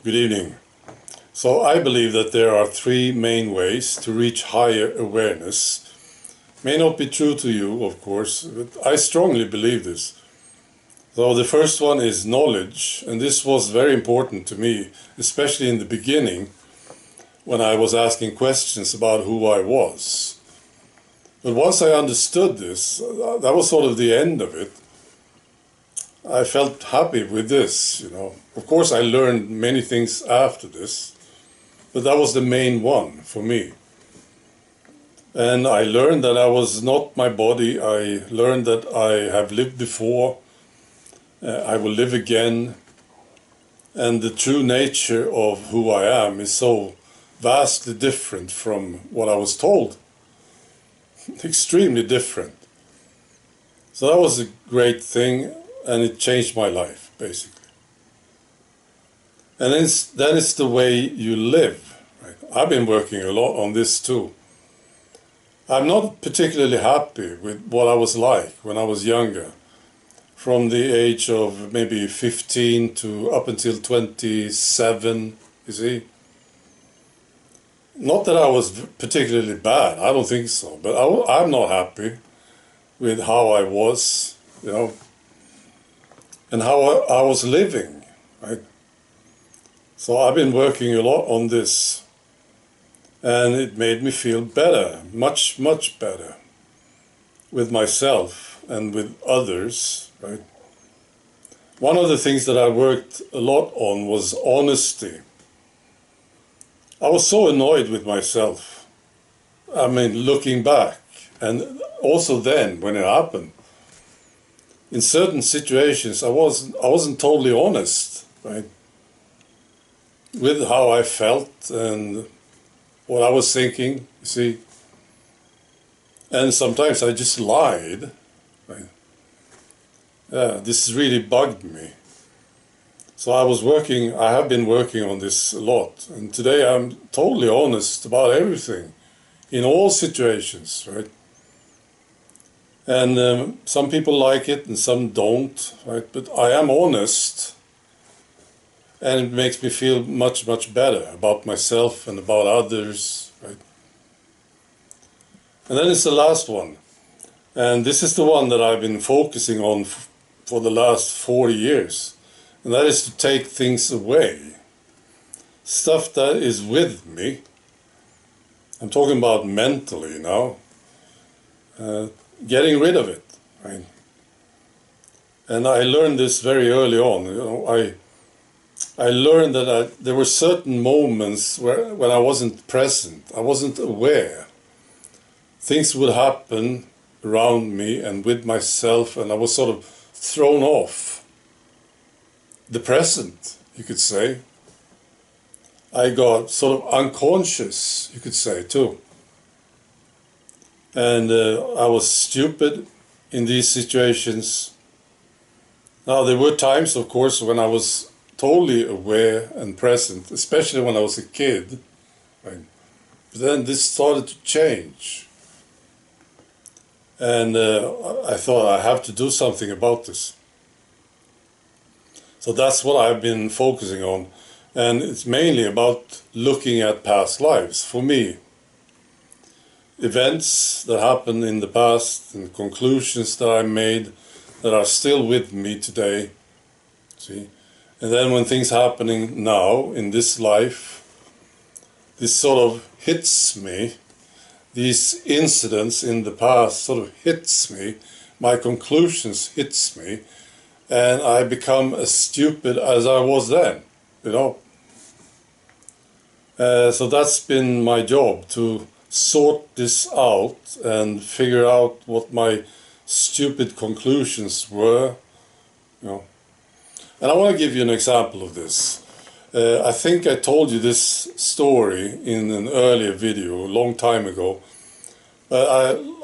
Good evening. So I believe that there are three main ways to reach higher awareness. May not be true to you, of course, but I strongly believe this. So the first one is knowledge, and this was very important to me, especially in the beginning when I was asking questions about who I was. But once I understood this, that was sort of the end of it. I felt happy with this, Of course, I learned many things after this, but that was the main one for me. And I learned that I was not my body. I learned that I have lived before. I will live again. And the true nature of who I am is so vastly different from what I was told. Extremely different. So that was a great thing, and it changed my life, basically. And then it's the way you live. Right? I've been working a lot on this too. I'm not particularly happy with what I was like when I was younger, from the age of maybe 15 to up until 27, you see. Not that I was particularly bad, I don't think so, but I'm not happy with how I was, and how I was living, right? So I've been working a lot on this. And it made me feel better, much, much better, with myself and with others, right? One of the things that I worked a lot on was honesty. I was so annoyed with myself. I mean, looking back, and also then, when it happened, in certain situations, I wasn't totally honest, right? With how I felt and what I was thinking, you see. And sometimes I just lied. Right? Yeah, this really bugged me. So I have been working on this a lot. And today I'm totally honest about everything, in all situations, right? And some people like it and some don't, right? But I am honest. And it makes me feel much, much better about myself and about others, right? And then it's the last one. And this is the one that I've been focusing on for the last 40 years. And that is to take things away. Stuff that is with me. I'm talking about mentally now. Getting rid of it, right? And I learned this very early on. I learned that there were certain moments when I wasn't present, I wasn't aware. Things would happen around me and with myself, and I was sort of thrown off the present, you could say. I got sort of unconscious, you could say, too. And I was stupid in these situations. Now, there were times, of course, when I was totally aware and present, especially when I was a kid. Right? But then this started to change. And I thought I have to do something about this. So that's what I've been focusing on. And it's mainly about looking at past lives, for me. Events that happened in the past and conclusions that I made that are still with me today. See? And then when things happening now in this life, this sort of hits me, these incidents in the past sort of hits me, my conclusions hits me, and I become as stupid as I was then, So that's been my job, to sort this out and figure out what my stupid conclusions were, And I want to give you an example of this. I think I told you this story in an earlier video, a long time ago. But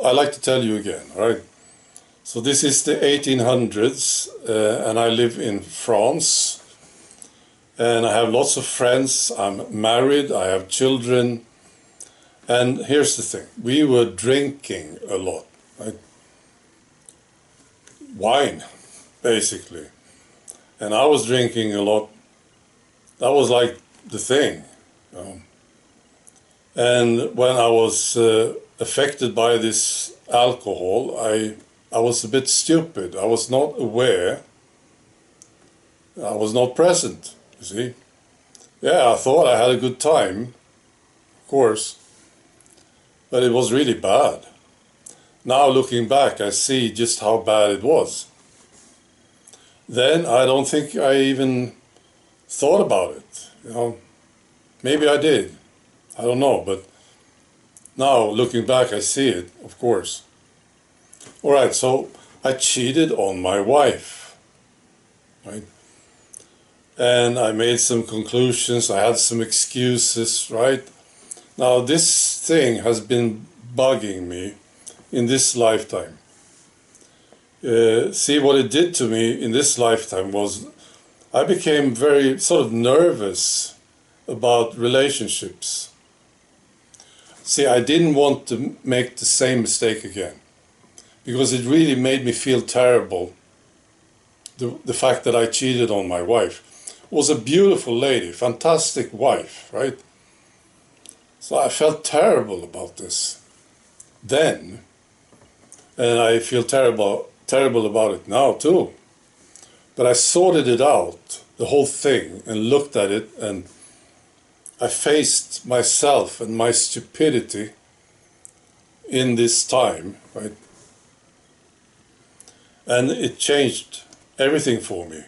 I like to tell you again, all right? So this is the 1800s, and I live in France. And I have lots of friends. I'm married, I have children. And here's the thing, we were drinking a lot, right? Wine, basically. And I was drinking a lot, That was like the thing. You know? And when I was affected by this alcohol, I was a bit stupid. I was not aware. I was not present, you see. Yeah, I thought I had a good time, of course, but it was really bad. Now looking back, I see just how bad it was. Then I don't think I even thought about it. You know, maybe I did. I don't know, but now looking back, I see it, of course. All right, so I cheated on my wife, right? And I made some conclusions. I had some excuses, right? Now this thing has been bugging me in this lifetime. See, what it did to me in this lifetime was I became very sort of nervous about relationships. See, I didn't want to make the same mistake again because it really made me feel terrible. The fact that I cheated on my wife was a beautiful lady, fantastic wife, right? So I felt terrible about this then, and I feel terrible about it now too. But I sorted it out, the whole thing, and looked at it, and I faced myself and my stupidity in this time, right? And it changed everything for me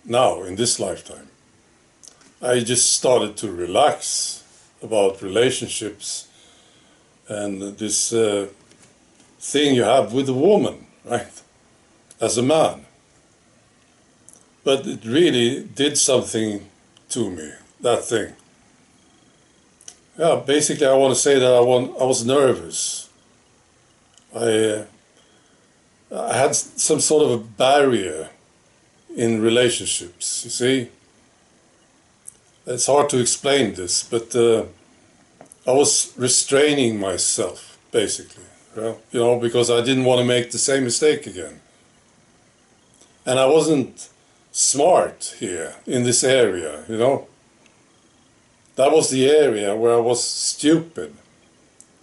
now in this lifetime. I just started to relax about relationships and this thing you have with a woman, right? As a man. But it really did something to me, that thing. Yeah, basically I want to say that I was nervous. I had some sort of a barrier in relationships, you see. It's hard to explain this, but I was restraining myself, basically, you know, because I didn't want to make the same mistake again. And I wasn't smart here in this area, you know. That was the area where I was stupid.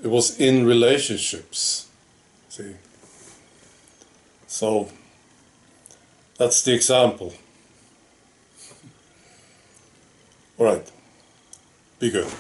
It was in relationships, see. So that's the example. All right, be good.